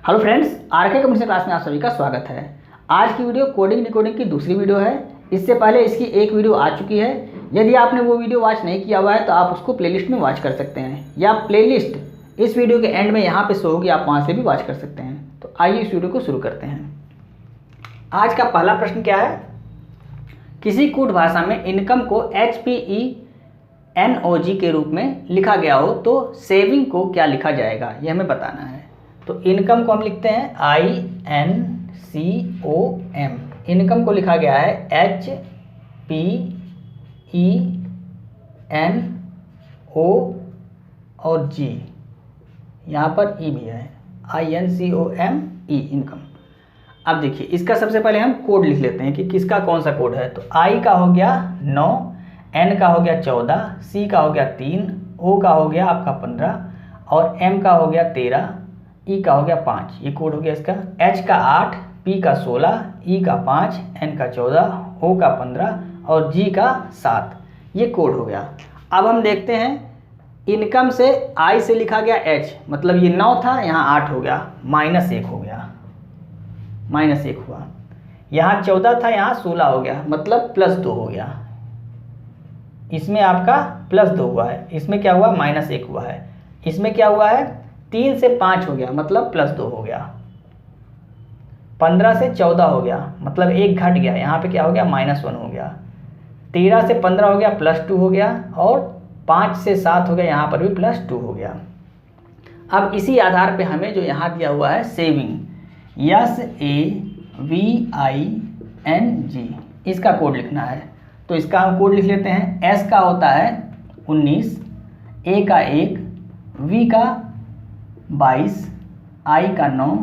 Hello friends, RK computer class में आप सभी का स्वागत है। आज की वीडियो कोडिंग डिकोडिंग की दूसरी वीडियो है। इससे पहले इसकी एक वीडियो आ चुकी है। यदि आपने वो वीडियो वॉच नहीं किया हुआ है तो आप उसको प्लेलिस्ट में वॉच कर सकते हैं, या प्लेलिस्ट इस वीडियो के एंड में यहाँ पे शो होगी, आप वहाँ से भी वॉच कर सकते हैं। तो आइए इस वीडियो को शुरू करते हैं। आज का पहला प्रश्न क्या है? किसी कूट भाषा में इनकम को HPENOG के रूप में लिखा गया हो तो सेविंग को क्या लिखा जाएगा, यह हमें बताना है। तो इनकम को हम लिखते हैं INCOM। इनकम को लिखा गया है HPENO और G, यहाँ पर E भी है, INCOME इनकम। अब देखिए, इसका सबसे पहले हम कोड लिख लेते हैं कि किसका कौन सा कोड है। तो I का हो गया 9, N का हो गया 14, C का हो गया 3, O का हो गया आपका 15 और M का हो गया 13, E का हो गया 5। ये कोड हो गया इसका। H का 8, P का 16, E का 5, N का 14, O का 15 और G का 7। ये कोड हो गया। अब हम देखते हैं, इनकम से I से लिखा गया H, मतलब ये 9 था, यहाँ 8 हो गया, -1 हो गया, -1 हुआ। यहाँ 14 था, यहाँ 16 हो गया, मतलब +2 हो गया। इसमें आपका +2 हुआ है, इसमें क्या हुआ, -1 हुआ है। इसमें क्या हुआ है, 3 से 5 हो गया, मतलब +2 हो गया। 15 से 14 हो गया, मतलब 1 घट गया, यहाँ पे क्या हो गया, -1 हो गया। 13 से 15 हो गया, +2 हो गया। और 5 से 7 हो गया, यहाँ पर भी +2 हो गया। अब इसी आधार पे हमें जो यहाँ दिया हुआ है सेविंग, SAVING, इसका कोड लिखना है। तो इसका हम कोड लिख लेते हैं। S का होता है 19, A का 1, V का 22, I का 9,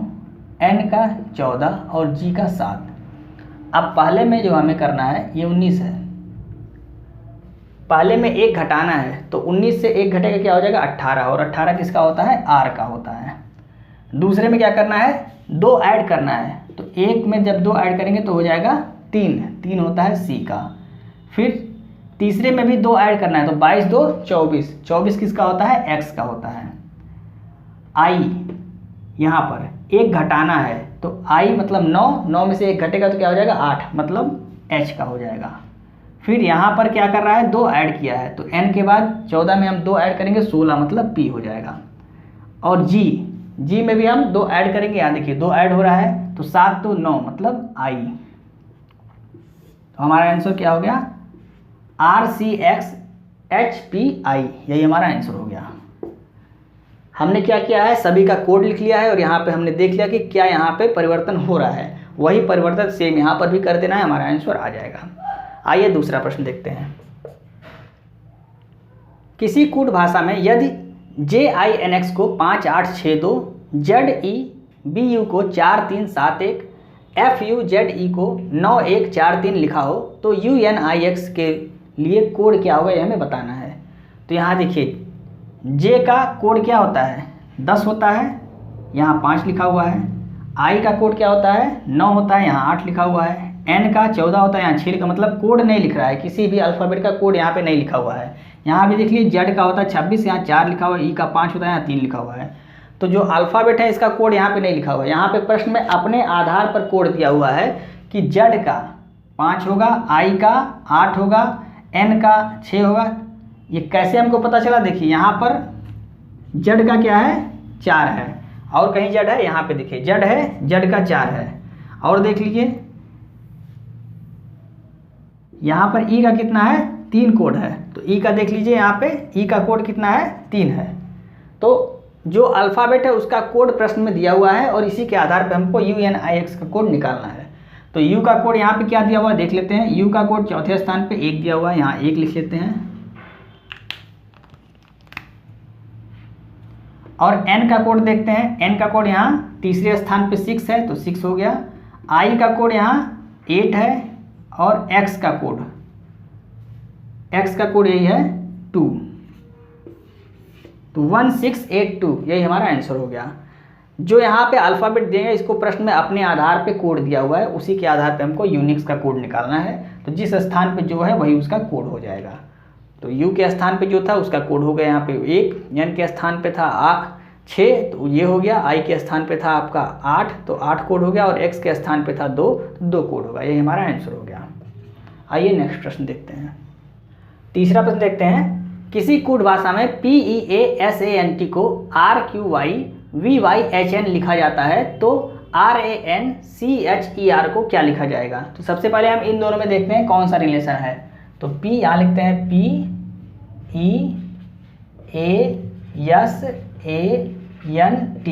N का 14 और G का 7। अब पहले में जो हमें करना है, ये 19 है, पहले में 1 घटाना है। तो 19 से 1 घटेगा, क्या हो जाएगा, 18, और 18 किसका होता है, R का होता है। दूसरे में क्या करना है, 2 ऐड करना है। तो 1 में जब 2 ऐड करेंगे तो हो जाएगा 3 होता है C का। फिर तीसरे में भी 2 ऐड करना है, तो 22 2 24, 24 किसका होता है, X का होता है। I यहाँ पर 1 घटाना है, तो I मतलब 9 में से 1 घटेगा तो क्या हो जाएगा, 8, मतलब H का हो जाएगा। फिर यहाँ पर क्या कर रहा है, 2 ऐड किया है, तो N के बाद 14 में हम 2 ऐड करेंगे, 16, मतलब P हो जाएगा। और G में भी हम 2 ऐड करेंगे, यहाँ देखिए 2 ऐड हो रहा है, तो 7 तो 9, मतलब I। तो हमारा आंसर क्या हो गया, RCXHPI, यही हमारा आंसर हो गया। हमने क्या किया है, सभी का कोड लिख लिया है और यहाँ पे हमने देख लिया कि क्या यहाँ पे परिवर्तन हो रहा है। वही परिवर्तन सेम यहाँ पर भी कर देना है, हमारा आंसर आ जाएगा। आइए दूसरा प्रश्न देखते हैं। किसी कूट भाषा में यदि JINX को 5862, ZEBU को 4371, FUZE को 9143 लिखा हो तो UNIX के लिए कोड क्या होगा, यह हमें बताना है। तो यहाँ देखिए, J का कोड क्या होता है, 10 होता है, यहाँ 5 लिखा हुआ है। I का कोड क्या होता है, 9 होता है, यहाँ 8 लिखा हुआ है। N का 14 होता है, यहाँ 6 लिखा, मतलब कोड नहीं लिख रहा है, किसी भी अल्फ़ाबेट का कोड यहाँ पे नहीं लिखा हुआ है। यहाँ भी देख लीजिए, Z का होता है 26, यहाँ 4 लिखा हुआ है। E का 5 होता है, यहाँ 3 लिखा हुआ है। तो जो अल्फ़ाबेट है इसका कोड यहाँ पे नहीं लिखा हुआ है। यहाँ पे प्रश्न में अपने आधार पर कोड दिया हुआ है कि Z का 5 होगा, I का 8 होगा, N का 6 होगा। ये कैसे हमको पता चला, देखिए यहाँ पर Z का क्या है, 4 है, और कहीं Z है, यहाँ पे देखिए Z है, Z का 4 है। और देख लीजिए यहाँ पर E का कितना है, 3 कोड है। तो E का देख लीजिए, यहाँ पे E का कोड कितना है, 3 है। तो जो अल्फ़ाबेट है उसका कोड प्रश्न में दिया हुआ है और इसी के आधार पर हमको UNIX का कोड निकालना है। तो U का कोड यहाँ पे क्या दिया हुआ है, देख लेते हैं। U का कोड चौथे स्थान पे 1 दिया हुआ है, यहाँ 1 लिख लेते हैं। और N का कोड देखते हैं। N का कोड यहाँ तीसरे स्थान पे 6 है, तो 6 हो गया। I का कोड यहाँ 8 है, और X का कोड यही है 2, तो 1682, यही हमारा आंसर हो गया। जो यहाँ पे अल्फ़ाबेट देंगे, इसको प्रश्न में अपने आधार पे कोड दिया हुआ है, उसी के आधार पे हमको यूनिक्स का कोड निकालना है। तो जिस स्थान पे जो है वही उसका कोड हो जाएगा। तो U के स्थान पे जो था उसका कोड हो गया यहाँ पे 1, N के स्थान पे था 6, तो ये हो गया। i के स्थान पे था आपका 8, तो 8 कोड हो गया, और x के स्थान पे था 2, तो 2 कोड होगा। ये हमारा आंसर हो गया। आइए नेक्स्ट प्रश्न देखते हैं। तीसरा प्रश्न देखते हैं, किसी कूट भाषा में PEASANT को RQYVYHN लिखा जाता है, तो RANCHER को क्या लिखा जाएगा? तो सबसे पहले हम इन दोनों में देखते हैं कौन सा रिलेशन है। तो P यहाँ लिखते हैं PEASANT,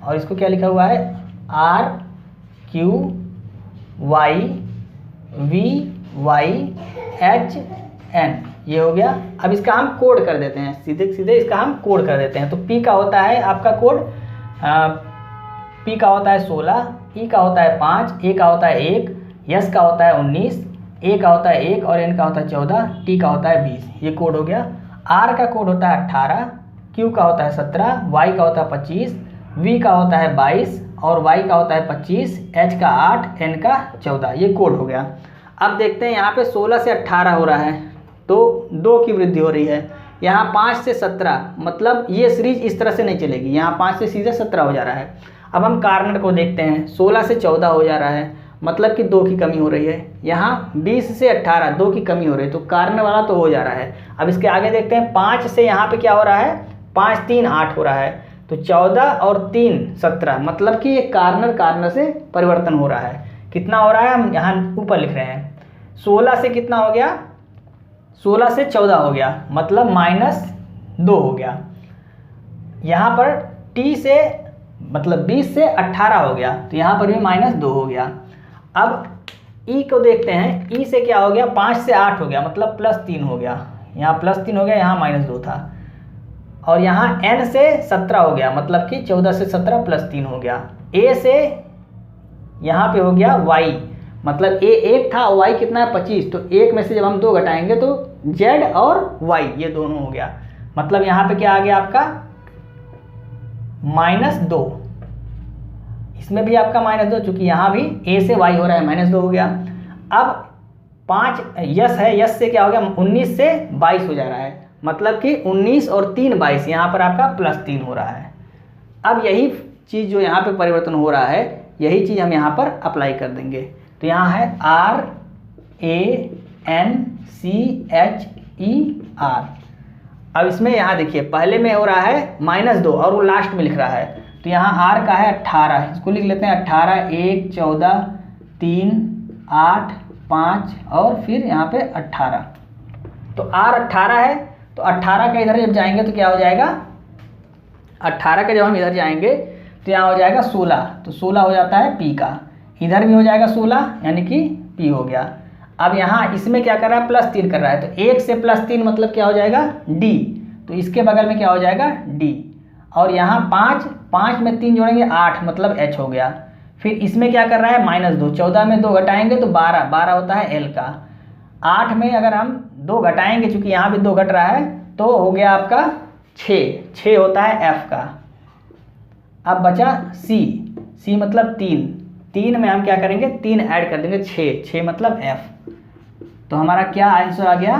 और इसको क्या लिखा हुआ है RQYVYHN, ये हो गया। अब इसका हम कोड कर देते हैं, सीधे सीधे इसका हम कोड कर देते हैं। तो P का होता है आपका कोड, P का होता है 16, E का होता है 5, A का होता है 1, S का होता है 19, A का होता है 1 और N का होता है 14, T का होता है 20। ये कोड हो गया। R का कोड होता है 18, Q का होता है 17, Y का होता है 25, V का होता है 22 और Y का होता है 25, H का 8, N का 14। ये कोड हो गया। अब देखते हैं यहाँ पे 16 से 18 हो रहा है, तो 2 की वृद्धि हो रही है। यहाँ 5 से 17, मतलब ये सीरीज इस तरह से नहीं चलेगी। यहाँ 5 से सीधे 17 हो जा रहा है। अब हम कार्नर को देखते हैं, 16 से 14 हो जा रहा है, मतलब कि 2 की कमी हो रही है। यहाँ 20 से 18, 2 की कमी हो रही है, तो कार्नर वाला तो हो जा रहा है। अब इसके आगे देखते हैं, 5 से यहाँ पे क्या हो रहा है, 5 3 8 हो रहा है, तो 14 और 3 17, मतलब कि ये कार्नर से परिवर्तन हो रहा है। कितना हो रहा है, हम यहाँ ऊपर लिख रहे हैं। 16 से कितना हो गया, 16 से 14 हो गया, मतलब -2 हो गया। यहाँ पर T से मतलब 20 से 18 हो गया, तो यहाँ पर भी -2 हो गया। अब E को देखते हैं, E से क्या हो गया, 5 से 8 हो गया, मतलब +3 हो गया। यहाँ +3 हो गया, यहाँ -2 था। और यहाँ N से 17 हो गया, मतलब कि 14 से 17 +3 हो गया। A से यहाँ पे हो गया Y, मतलब A 1 था और Y कितना है 25, तो 1 में से जब हम 2 घटाएंगे तो Z और Y ये दोनों हो गया। मतलब यहाँ पे क्या आ गया आपका -2, इसमें भी आपका -2, चूंकि यहाँ भी A से Y हो रहा है, -2 हो गया। अब 5 यस है, यस से क्या हो गया, 19 से 22 हो जा रहा है, मतलब कि 19 और 3 22, यहाँ पर आपका +3 हो रहा है। अब यही चीज़ जो यहाँ पे परिवर्तन हो रहा है, यही चीज़ हम यहाँ पर अप्लाई कर देंगे। तो यहाँ है RANCHER। अब इसमें यहाँ देखिए, पहले में हो रहा है -2 और वो लास्ट में लिख रहा है, तो यहाँ R का है 18, इसको लिख लेते हैं 18, 1 14 3 8 5 और फिर यहाँ पे 18। तो R 18 है, तो 18 का इधर जब जाएंगे तो क्या हो जाएगा, 18 का जब हम इधर जाएंगे तो यहाँ हो जाएगा 16, तो 16 हो जाता है P का, इधर भी हो जाएगा 16, यानी कि P हो गया। अब यहाँ इसमें क्या कर रहा है, +3 कर रहा है, तो 1 से +3 मतलब क्या हो जाएगा D, तो इसके बगल में क्या हो जाएगा D। और यहाँ 5 में 3 जोड़ेंगे 8, मतलब H हो गया। फिर इसमें क्या कर रहा है, -2, 14 में 2 घटाएंगे तो 12 होता है L का। 8 में अगर हम 2 घटाएंगे, चूँकि यहाँ भी 2 घट रहा है, तो हो गया आपका 6 होता है F का। अब बचा C मतलब 3 में हम क्या करेंगे, 3 ऐड कर देंगे, 6 मतलब F। तो हमारा क्या आंसर आ गया,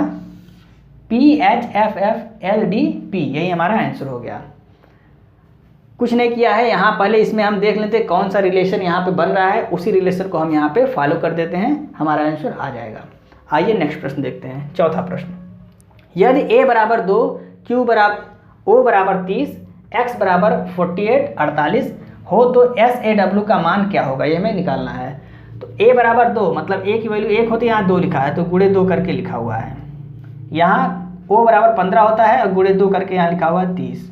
PHFFLDP, यही हमारा आंसर हो गया। कुछ नहीं किया है यहाँ, पहले इसमें हम देख लेते हैं कौन सा रिलेशन यहाँ पे बन रहा है, उसी रिलेशन को हम यहाँ पे फॉलो कर देते हैं, हमारा आंसर आ जाएगा। आइए नेक्स्ट प्रश्न देखते हैं, चौथा प्रश्न। यदि A बराबर 2, O बराबर 30, X बराबर 48 हो तो SAW का मान क्या होगा, ये हमें निकालना है। तो A बराबर 2, मतलब A की वैल्यू 1 होती है, यहाँ 2 लिखा है तो गुणे 2 करके लिखा हुआ है। यहाँ O बराबर 15 होता है और गुणे 2 करके यहाँ लिखा हुआ है 30।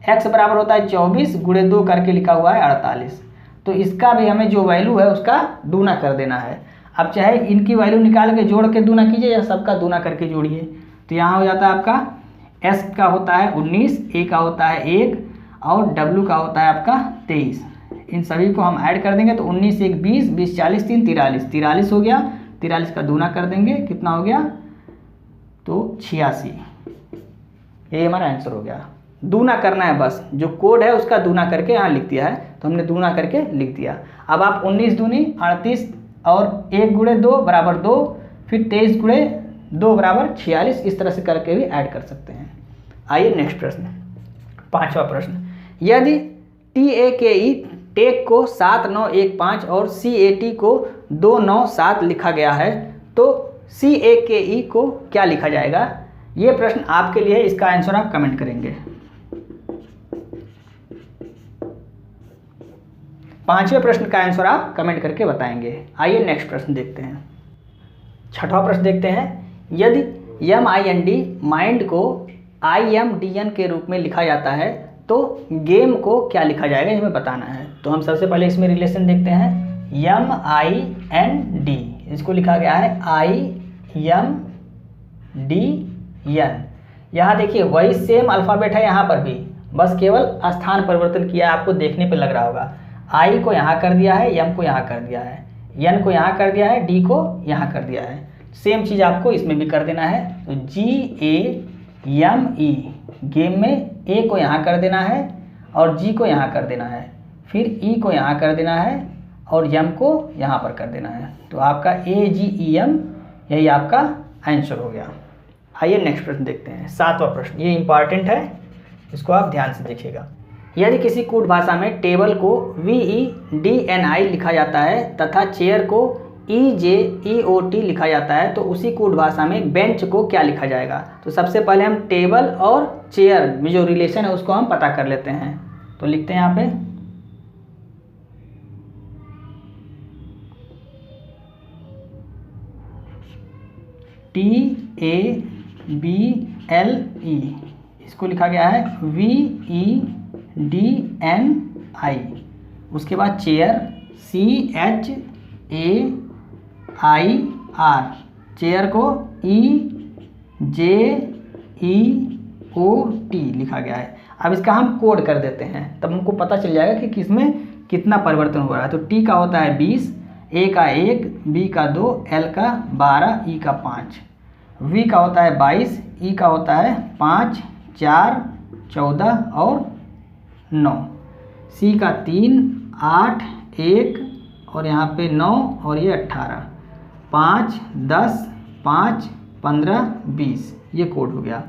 X बराबर होता है 24, गुणे 2 करके लिखा हुआ है 48। तो इसका भी हमें जो वैल्यू है उसका दूना कर देना है। अब चाहे इनकी वैल्यू निकाल के जोड़ के दूना कीजिए या सबका दूना करके जोड़िए। तो यहाँ हो जाता है आपका S का होता है 19, A का होता है 1 और W का होता है आपका 23। इन सभी को हम ऐड कर देंगे तो 19 1 20, 20 40 3 43 हो गया। 43 का दूना कर देंगे, कितना हो गया, तो 86। ये हमारा आंसर हो गया। दूना करना है बस, जो कोड है उसका दूना करके यहाँ लिख दिया है, तो हमने दूना करके लिख दिया। अब आप 19 दूनी 38 और 1 गुणे 2 बराबर 2, फिर 23 गुणे 2 बराबर 46, इस तरह से करके भी ऐड कर सकते हैं। आइए नेक्स्ट प्रश्न, पांचवा प्रश्न। यदि TAKE टेक को 7915 और CAT को 297 लिखा गया है तो CAKE को क्या लिखा जाएगा? ये प्रश्न आपके लिए है, इसका आंसर आप कमेंट करेंगे। 5वें प्रश्न का आंसर आप कमेंट करके बताएंगे। आइए नेक्स्ट प्रश्न देखते हैं। 6वां प्रश्न देखते हैं। यदि MIND माइंड को IMDN के रूप में लिखा जाता है तो गेम को क्या लिखा जाएगा, हमें बताना है। तो हम सबसे पहले इसमें रिलेशन देखते हैं। MIND इसको लिखा गया है IMDN। यहाँ देखिए वही सेम अल्फ़ाबेट है यहाँ पर भी, बस केवल स्थान परिवर्तन किया है, आपको देखने पे लग रहा होगा। I को यहाँ कर दिया है, M को यहाँ कर दिया है, N को यहाँ कर दिया है, D को यहाँ कर दिया है। सेम चीज़ आपको इसमें भी कर देना है। तो GAME गेम में A को यहाँ कर देना है और G को यहाँ कर देना है, फिर E को यहाँ कर देना है और M को यहाँ पर कर देना है। तो आपका AGEM यही आपका आंसर हो गया। आइए नेक्स्ट प्रश्न देखते हैं। 7वां प्रश्न, ये इंपॉर्टेंट है, इसको आप ध्यान से देखिएगा। यदि किसी कूट भाषा में टेबल को VEDNI लिखा जाता है तथा चेयर को EJEOT लिखा जाता है तो उसी कूट भाषा में बेंच को क्या लिखा जाएगा? तो सबसे पहले हम टेबल और चेयर में जो रिलेशन है उसको हम पता कर लेते हैं। तो लिखते हैं यहाँ पे TABLE, इसको लिखा गया है VEDNI। उसके बाद चेयर CHAIR, चेयर को EJEOT लिखा गया है। अब इसका हम कोड कर देते हैं, तब हमको पता चल जाएगा कि किसमें कितना परिवर्तन हो रहा है। तो T का होता है 20, A का 1, B का 2, L का 12, E का 5, V का होता है 22, E का होता है 5, 4, 14 और 9, C का 3, 8, 1 और यहाँ पे 9 और ये 18, 5, 10, 5, 15, 20, ये कोड हो गया।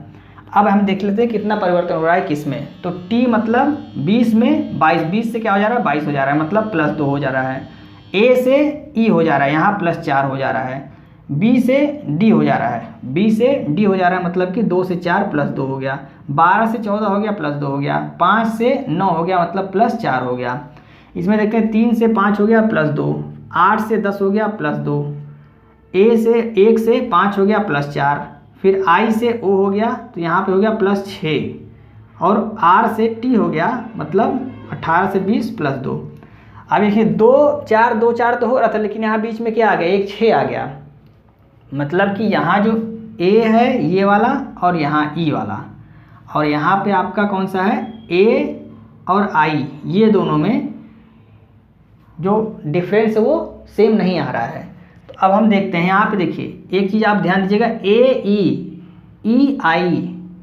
अब हम देख लेते हैं कितना परिवर्तन हो रहा है किसमें। तो T मतलब 20 में 22, 20 से क्या हो जा रहा है 22 हो जा रहा है, मतलब +2 हो जा रहा है। A से E हो जा रहा है, यहाँ +4 हो जा रहा है। B से D हो जा रहा है, B से D हो जा रहा है, मतलब कि 2 से 4 +2 हो गया। 12 से 14 हो गया +2 हो गया। 5 से 9 हो गया, मतलब +4 हो गया। इसमें देखते हैं 3 से 5 हो गया +2, 8 से 10 हो गया +2, A से 1 से 5 हो गया +4, फिर I से O हो गया तो यहाँ पे हो गया +6 और R से T हो गया, मतलब 18 से 20 +2। अब देखिए 2 4 2 4 तो हो रहा था, लेकिन यहाँ बीच में क्या आ गया, एक 6 आ गया। मतलब कि यहाँ जो A है ये वाला और यहाँ E वाला, और यहाँ पे आपका कौन सा है A और I, ये दोनों में जो डिफरेंस है वो सेम नहीं आ रहा है। तो अब हम देखते हैं यहाँ पे, देखिए एक चीज़ आप ध्यान दीजिएगा,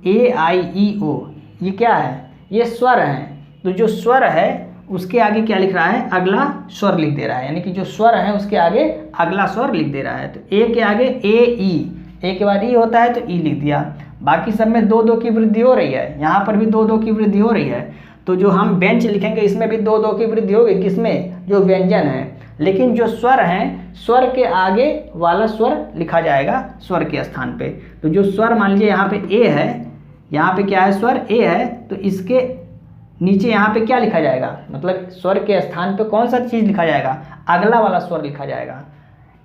AEIEO ये क्या है, ये स्वर हैं। तो जो स्वर है उसके आगे क्या लिख रहा है, अगला स्वर लिख दे रहा है, यानी कि जो स्वर है उसके आगे अगला स्वर लिख दे रहा है। तो A के आगे AE, A के बाद E होता है तो E लिख दिया। बाकी सब में 2 2 की वृद्धि हो रही है, यहाँ पर भी 2 2 की वृद्धि हो रही है। तो जो हम बेंच लिखेंगे इसमें भी 2 2 की वृद्धि होगी, किसमें, जो व्यंजन है। लेकिन जो स्वर हैं, स्वर के आगे वाला स्वर लिखा जाएगा स्वर के स्थान पे। तो जो स्वर मान लीजिए यहाँ पे A है, यहाँ पे क्या है, स्वर A है, तो इसके नीचे यहाँ पे क्या लिखा जाएगा, मतलब स्वर के स्थान पे कौन सा चीज़ लिखा जाएगा, अगला वाला स्वर लिखा जाएगा।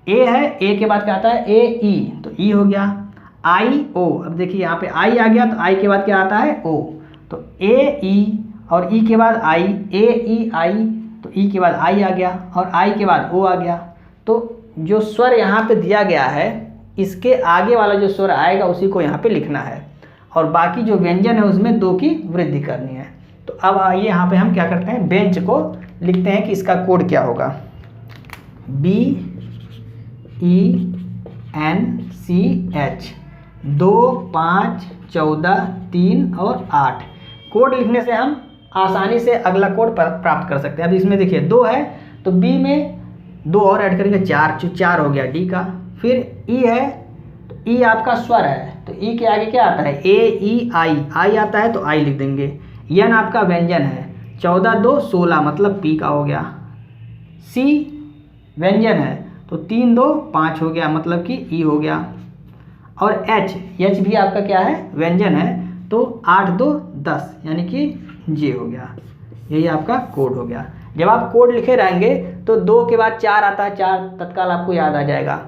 A है, A के बाद क्या आता है AE, तो E हो गया। IO, अब देखिए यहाँ पे I आ गया तो I के बाद क्या आता है O, तो AE और E के बाद I, AEI, तो E के बाद I आ गया और I के बाद O आ गया। तो जो स्वर यहाँ पे दिया गया है इसके आगे वाला जो स्वर आएगा उसी को यहाँ पे लिखना है, और बाकी जो व्यंजन है उसमें 2 की वृद्धि करनी है। तो अब आइए यहाँ पे हम क्या करते हैं, बेंच को लिखते हैं कि इसका कोड क्या होगा, BENCH 2 5 14 3 और 8। कोड लिखने से हम आसानी से अगला कोड प्राप्त कर सकते हैं। अब इसमें देखिए 2 है तो B में 2 और ऐड करेंगे, 4 हो गया D का। फिर E है तो E आपका स्वर है, तो E के आगे क्या आता है AEI, I आता है तो I लिख देंगे। N आपका व्यंजन है, 14 2 16 मतलब पी का हो गया। सी व्यंजन है तो 3 2 5 हो गया मतलब कि ई हो गया। और एच भी आपका क्या है, व्यंजन है, तो 8 2 10 यानी कि जे हो गया। यही आपका कोड हो गया। जब आप कोड लिखे रहेंगे तो 2 के बाद 4 आता है, 4 तत्काल आपको याद आ जाएगा।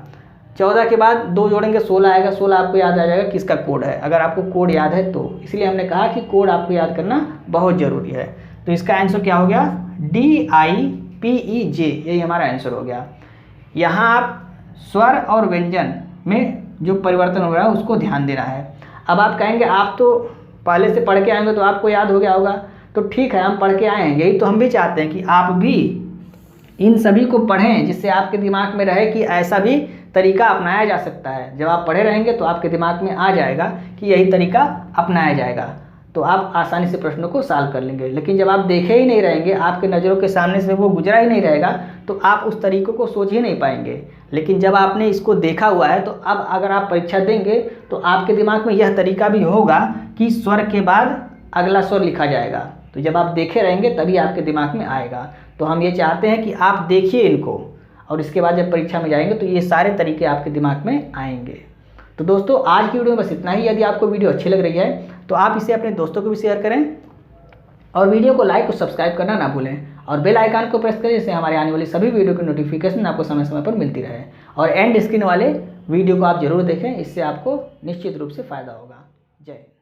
14 के बाद 2 जोड़ेंगे 16 आएगा, 16 आपको याद आ जाएगा किसका कोड है, अगर आपको कोड याद है तो। इसलिए हमने कहा कि कोड आपको याद करना बहुत ज़रूरी है। तो इसका आंसर क्या हो गया, DIPEJ, यही हमारा आंसर हो गया। यहाँ आप स्वर और व्यंजन में जो परिवर्तन हो रहा है उसको ध्यान देना है। अब आप कहेंगे आप तो पहले से पढ़ के आएंगे तो आपको याद हो गया होगा, तो ठीक है, हम पढ़ के आए हैं, यही तो हम भी चाहते हैं कि आप भी इन सभी को पढ़ें, जिससे आपके दिमाग में रहे कि ऐसा भी तरीका अपनाया जा सकता है। जब आप पढ़े रहेंगे तो आपके दिमाग में आ जाएगा कि यही तरीका अपनाया जाएगा, तो आप आसानी से प्रश्नों को सॉल्व कर लेंगे। लेकिन जब आप देखे ही नहीं रहेंगे, आपके नज़रों के सामने से वो गुजरा ही नहीं रहेगा, तो आप उस तरीकों को सोच ही नहीं पाएंगे। लेकिन जब आपने इसको देखा हुआ है तो अब अगर आप परीक्षा देंगे तो आपके दिमाग में यह तरीका भी होगा कि स्वर के बाद अगला स्वर लिखा जाएगा। तो जब आप देखे रहेंगे तभी आपके दिमाग में आएगा। तो हम ये चाहते हैं कि आप देखिए इनको, और इसके बाद जब परीक्षा में जाएंगे तो ये सारे तरीके आपके दिमाग में आएंगे। तो दोस्तों आज की वीडियो में बस इतना ही। यदि आपको वीडियो अच्छी लग रही है तो आप इसे अपने दोस्तों को भी शेयर करें, और वीडियो को लाइक और सब्सक्राइब करना ना भूलें, और बेल आइकन को प्रेस करें जिससे हमारे आने वाली सभी वीडियो की नोटिफिकेशन आपको समय समय पर मिलती रहे। और एंड स्क्रीन वाले वीडियो को आप जरूर देखें, इससे आपको निश्चित रूप से फ़ायदा होगा। जय।